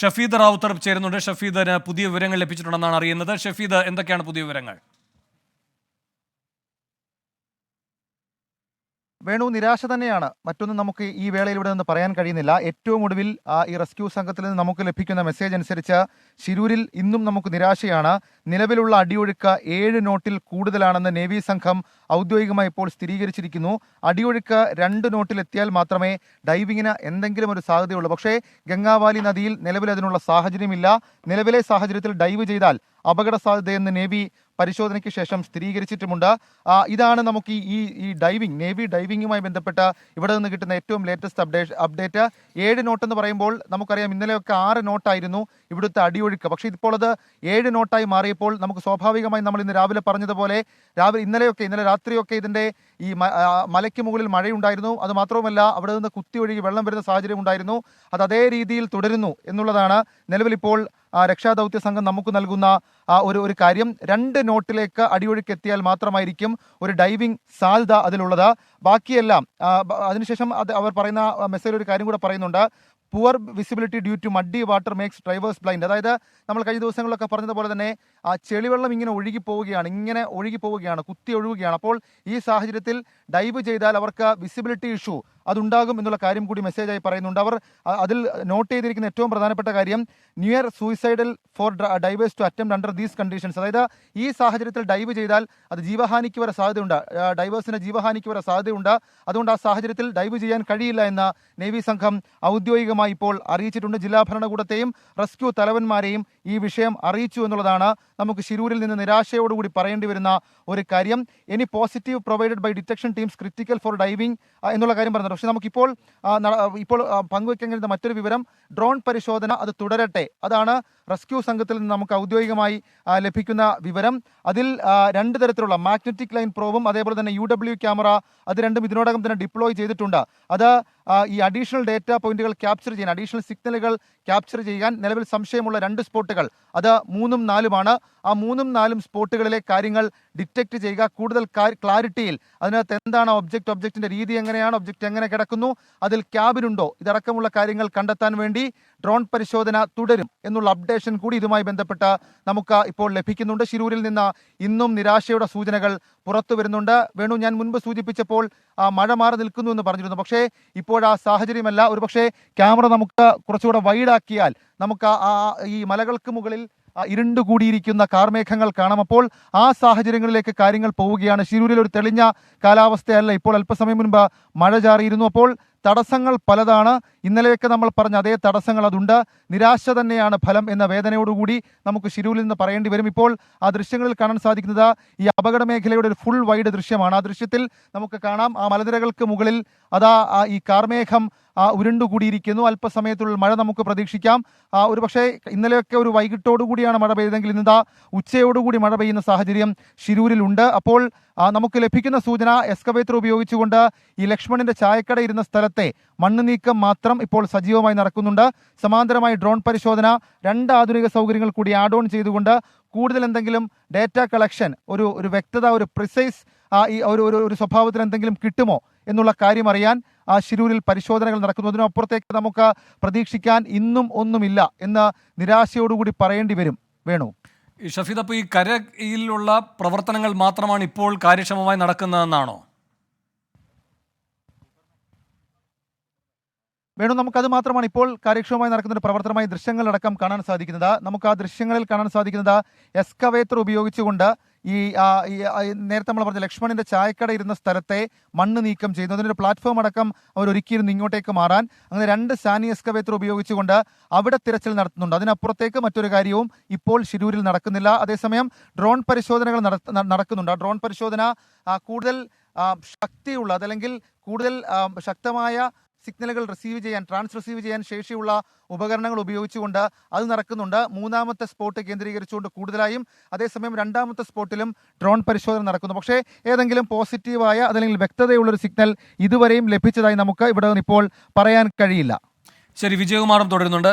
ഷഫീദ് റാവുത്തർ ചേരുന്നുണ്ട്. ഷഫീദിന് പുതിയ വിവരങ്ങൾ ലഭിച്ചിട്ടുണ്ടെന്നാണ് അറിയുന്നത്. ഷഫീദ്, എന്തൊക്കെയാണ് പുതിയ വിവരങ്ങൾ? വേണു, നിരാശ തന്നെയാണ്. മറ്റൊന്നും നമുക്ക് ഈ വേളയിൽ ഇവിടെ നിന്ന് പറയാൻ കഴിയുന്നില്ല. ഏറ്റവും ഒടുവിൽ ഈ റെസ്ക്യൂ സംഘത്തിൽ നിന്ന് നമുക്ക് ലഭിക്കുന്ന മെസ്സേജ് അനുസരിച്ച് ശിരൂരിൽ ഇന്നും നമുക്ക് നിരാശയാണ്. നിലവിലുള്ള അടിയൊഴുക്ക് 7 നോട്ടിൽ കൂടുതലാണെന്ന് നേവി സംഘം ഔദ്യോഗികമായി ഇപ്പോൾ സ്ഥിരീകരിച്ചിരിക്കുന്നു. അടിയൊഴുക്ക് 2 നോട്ടിൽ എത്തിയാൽ മാത്രമേ ഡൈവിങ്ങിന് എന്തെങ്കിലും ഒരു സാധ്യതയുള്ളൂ. പക്ഷേ ഗംഗാവാലി നദിയിൽ നിലവിൽ അതിനുള്ള സാഹചര്യമില്ല. നിലവിലെ സാഹചര്യത്തിൽ ഡൈവ് ചെയ്താൽ അപകട സാധ്യതയെന്ന് നേവി പരിശോധനയ്ക്ക് ശേഷം സ്ഥിരീകരിച്ചിട്ടുമുണ്ട്. ഇതാണ് നമുക്ക് ഈ ഡൈവിംഗ്, നേവി ഡൈവിങ്ങുമായി ബന്ധപ്പെട്ട ഇവിടെ നിന്ന് കിട്ടുന്ന ഏറ്റവും ലേറ്റസ്റ്റ് അപ്ഡേറ്റ്. 7 നോട്ട് എന്ന് പറയുമ്പോൾ നമുക്കറിയാം ഇന്നലെയൊക്കെ 6 നോട്ടായിരുന്നു ഇവിടുത്തെ അടിയൊഴുക്ക്. പക്ഷേ ഇപ്പോൾ അത് 7 നോട്ടായി മാറിയപ്പോൾ നമുക്ക് സ്വാഭാവികമായി നമ്മൾ ഇന്ന് രാവിലെ പറഞ്ഞതുപോലെ ഇന്നലെ രാത്രിയൊക്കെ ഇതിൻ്റെ ഈ മലയ്ക്ക് മുകളിൽ മഴയുണ്ടായിരുന്നു. അത് മാത്രവുമല്ല അവിടെ നിന്ന് കുത്തി ഒഴുകി വെള്ളം വരുന്ന സാഹചര്യം ഉണ്ടായിരുന്നു. അത് അതേ രീതിയിൽ തുടരുന്നു എന്നുള്ളതാണ് നിലവിലിപ്പോൾ രക്ഷാദൗത്യ സംഘം നമുക്ക് നൽകുന്ന ഒരു കാര്യം. 2 നോട്ടിലേക്ക് അടിയൊഴുക്ക് എത്തിയാൽ മാത്രമായിരിക്കും ഒരു ഡൈവിംഗ് സാധ്യത അതിലുള്ളത്. ബാക്കിയെല്ലാം അതിനുശേഷം അവർ പറയുന്ന മെസ്സേജിൽ ഒരു കാര്യം കൂടെ പറയുന്നുണ്ട്. Poor visibility due to muddy water makes drivers blind. അതായത് നമ്മൾ കഴിഞ്ഞ ദിവസങ്ങളിലൊക്കെ പറഞ്ഞതുപോലെ തന്നെ ആ ചെളിവെള്ളം ഇങ്ങനെ ഒഴുകി പോവുകയാണ്, കുത്തി ഒഴുകുകയാണ്. അപ്പോൾ ഈ സാഹചര്യത്തിൽ ഡൈവ് ചെയ്താൽ അവർക്ക് വിസിബിലിറ്റി ഇഷ്യൂ അതുണ്ടാകും എന്നുള്ള കാര്യം കൂടി മെസ്സേജായി പറയുന്നുണ്ട്. അവർ അതിൽ നോട്ട് ചെയ്തിരിക്കുന്ന ഏറ്റവും പ്രധാനപ്പെട്ട കാര്യം near suicidal for divers to attempt under these conditions. അതായത് ഈ സാഹചര്യത്തിൽ ഡൈവ് ചെയ്താൽ അത് ജീവഹാനിക്ക് വരെ സാധ്യതയുണ്ട്, ഡൈവേഴ്സിന് ജീവഹാനിക്ക് വരെ സാധ്യതയുണ്ട്. അതുകൊണ്ട് ആ സാഹചര്യത്തിൽ ഡൈവ് ചെയ്യാൻ കഴിയില്ല എന്ന് നേവി സംഘം ഔദ്യോഗികമായി ഇപ്പോൾ അറിയിച്ചിട്ടുണ്ട്. ജില്ലാ ഭരണകൂടത്തെയും റെസ്ക്യൂ തലവന്മാരെയും ഈ വിഷയം അറിയിച്ചു എന്നുള്ളതാണ് നമുക്ക് ശിരൂരിൽ നിന്ന് നിരാശയോടുകൂടി പറയേണ്ടി വരുന്ന ഒരു കാര്യം. Any positive provided by detection teams critical for diving എന്നുള്ള കാര്യം പറഞ്ഞത്. പക്ഷേ നമുക്കിപ്പോൾ പങ്കുവയ്ക്കാൻ കഴിയുന്ന മറ്റൊരു വിവരം, ഡ്രോൺ പരിശോധന അത് തുടരട്ടെ. അതാണ് റെസ്ക്യൂ സംഘത്തിൽ നിന്ന് നമുക്ക് ഔദ്യോഗികമായി ലഭിക്കുന്ന വിവരം. അതിൽ 2 തരത്തിലുള്ള മാഗ്നറ്റിക് ലൈൻ പ്രോബും അതേപോലെ തന്നെ UW ക്യാമറ അത് രണ്ടും ഇതിനോടകം തന്നെ ഡിപ്ലോയ് ചെയ്തിട്ടുണ്ട്. അത് ഈ അഡീഷണൽ ഡേറ്റ പോയിന്റുകൾ ക്യാപ്ചർ ചെയ്യാൻ, അഡീഷണൽ സിഗ്നലുകൾ ക്യാപ്ചർ ചെയ്യാൻ നിലവിൽ സംശയമുള്ള 2 സ്പോട്ടുകൾ അത് 3ഉം 4ഉമാണ്. ആ 3ഉം 4ഉം സ്പോട്ടുകളിലെ കാര്യങ്ങൾ ഡിറ്റക്ട് ചെയ്യുക, കൂടുതൽ ക്ലാരിറ്റിയിൽ അതിനകത്ത് എന്താണ് ഒബ്ജക്റ്റിന്റെ രീതി എങ്ങനെയാണ്, ഒബ്ജക്റ്റ് എങ്ങനെ കിടക്കുന്നു, അതിൽ ക്യാബിനുണ്ടോ, ഇതടക്കമുള്ള കാര്യങ്ങൾ കണ്ടെത്താൻ വേണ്ടി ഡ്രോൺ പരിശോധന തുടരും എന്നുള്ള അപ്ഡേഷൻ കൂടി ഇതുമായി ബന്ധപ്പെട്ട് നമുക്ക് ഇപ്പോൾ ലഭിക്കുന്നുണ്ട്. ശിരൂരിൽ നിന്ന് ഇന്നും നിരാശയുടെ സൂചനകൾ പുറത്തു വരുന്നുണ്ട്. വേണു, ഞാൻ മുൻപ് സൂചിപ്പിച്ചപ്പോൾ മഴ മാറി നിൽക്കുന്നു എന്ന് പറഞ്ഞിരുന്നു. പക്ഷേ ഇപ്പോഴാ സാഹചര്യമല്ല. ഒരുപക്ഷെ ക്യാമറ നമുക്ക് കുറച്ചുകൂടെ വൈഡാക്കിയാൽ നമുക്ക് ഈ മലകൾക്ക് മുകളിൽ ഇരുണ്ടുകൂടിയിരിക്കുന്ന കാർമേഘങ്ങൾ കാണാം. അപ്പോൾ ആ സാഹചര്യങ്ങളിലേക്ക് കാര്യങ്ങൾ പോവുകയാണ്. ശിരൂരിൽ ഒരു തെളിഞ്ഞ കാലാവസ്ഥയല്ല. ഇപ്പോൾ അല്പസമയം മുൻപ് മഴ ചാറിയിരുന്നു. അപ്പോൾ തടസ്സങ്ങൾ പലതാണ്. ഇന്നലെയൊക്കെ നമ്മൾ പറഞ്ഞ അതേ തടസ്സങ്ങൾ അതുണ്ട്. നിരാശ തന്നെയാണ് ഫലം എന്ന വേദനയോടുകൂടി നമുക്ക് ശിരൂരിൽ നിന്ന് പറയേണ്ടി വരും. ഇപ്പോൾ ആ ദൃശ്യങ്ങളിൽ കാണാൻ സാധിക്കുന്നത് ഈ അപകട മേഖലയുടെ ഒരു ഫുൾ വൈഡ് ദൃശ്യമാണ്. ആ ദൃശ്യത്തിൽ നമുക്ക് കാണാം ആ മലനിരകൾക്ക് മുകളിൽ ഈ കാർമേഘം ഉരുണ്ടുകൂടിയിരിക്കുന്നു. അല്പസമയത്തുള്ളിൽ മഴ നമുക്ക് പ്രതീക്ഷിക്കാം. ഒരുപക്ഷെ ഇന്നലെയൊക്കെ ഒരു വൈകിട്ടോടുകൂടിയാണ് മഴ പെയ്തതെങ്കിൽ ഇന്നിതാ ഉച്ചയോടുകൂടി മഴ പെയ്യുന്ന സാഹചര്യം ശിരൂരിലുണ്ട്. അപ്പോൾ നമുക്ക് ലഭിക്കുന്ന സൂചന എക്സ്കവേറ്റർ ഉപയോഗിച്ചുകൊണ്ട് ഈ ലക്ഷ്മണന്റെ ചായക്കട ഇരുന്ന സ്ഥലത്തെ മണ്ണ് നീക്കം മാത്രം ഇപ്പോൾ സജീവമായി നടക്കുന്നുണ്ട്. സമാന്തരമായി ഡ്രോൺ പരിശോധന, 2 ആധുനിക സൗകര്യങ്ങൾ കൂടി ആഡ് ഓൺ ചെയ്തുകൊണ്ട് കൂടുതൽ എന്തെങ്കിലും ഡേറ്റ കളക്ഷൻ, ഒരു വ്യക്തത, ഒരു പ്രിസൈസ് ഈ ഒരു സ്വഭാവത്തിൽ എന്തെങ്കിലും കിട്ടുമോ എന്നുള്ള കാര്യം അറിയാൻ ശിരൂരിൽ പരിശോധനകൾ നടക്കുന്നു. അതിനപ്പുറത്തേക്ക് നമുക്ക് പ്രതീക്ഷിക്കാൻ ഇന്നും ഒന്നുമില്ല എന്ന് നിരാശയോടുകൂടി പറയേണ്ടി വരും. വേണു, ഷഫീദ്, അപ്പോൾ ഈ കരയിലുള്ള പ്രവർത്തനങ്ങൾ മാത്രമാണ് ഇപ്പോൾ കാര്യക്ഷമമായി നടക്കുന്നതെന്നാണോ? വേണു, നമുക്കത് മാത്രമാണ് ഇപ്പോൾ കാര്യക്ഷമമായി നടക്കുന്ന ഒരു പ്രവർത്തനമായി ദൃശ്യങ്ങളടക്കം കാണാൻ സാധിക്കുന്നത്. നമുക്ക് ആ ദൃശ്യങ്ങളിൽ കാണാൻ സാധിക്കുന്നത് എക്സ്കവേറ്റർ ഉപയോഗിച്ചുകൊണ്ട് ഈ നേരത്തെ നമ്മൾ പറഞ്ഞ ലക്ഷ്മണന്റെ ചായക്കട ഇരുന്ന സ്ഥലത്തെ മണ്ണ് നീക്കം ചെയ്യുന്നു. അതിനൊരു പ്ലാറ്റ്ഫോം അടക്കം അവർ ഒരുക്കിയിരുന്നു ഇങ്ങോട്ടേക്ക് മാറാൻ. അങ്ങനെ 2 സാനി എക്സ്കവേറ്റർ ഉപയോഗിച്ചുകൊണ്ട് അവിടെ തിരച്ചിൽ നടത്തുന്നുണ്ട്. അതിനപ്പുറത്തേക്ക് മറ്റൊരു കാര്യവും ഇപ്പോൾ ശിരൂരിൽ നടക്കുന്നില്ല. അതേസമയം ഡ്രോൺ പരിശോധനകൾ നടക്കുന്നുണ്ട്. ആ ഡ്രോൺ പരിശോധന കൂടുതൽ ശക്തിയുള്ള, അതല്ലെങ്കിൽ കൂടുതൽ ശക്തമായ സിഗ്നലുകൾ റിസീവ് ചെയ്യാൻ ശേഷിയുള്ള ഉപകരണങ്ങൾ ഉപയോഗിച്ചുകൊണ്ട് അത് നടക്കുന്നുണ്ട്. 3ാമത്തെ സ്പോട്ട് കേന്ദ്രീകരിച്ചുകൊണ്ട് കൂടുതലായും, അതേസമയം 2ാമത്തെ സ്പോട്ടിലും ഡ്രോൺ പരിശോധന നടക്കുന്നു. പക്ഷേ ഏതെങ്കിലും പോസിറ്റീവായ അതല്ലെങ്കിൽ വ്യക്തതയുള്ളൊരു സിഗ്നൽ ഇതുവരെയും ലഭിച്ചതായി നമുക്ക് ഇവിടെ ഇപ്പോൾ പറയാൻ കഴിയില്ല. ശരി, വിജയകുമാറും തുടരുന്നുണ്ട്.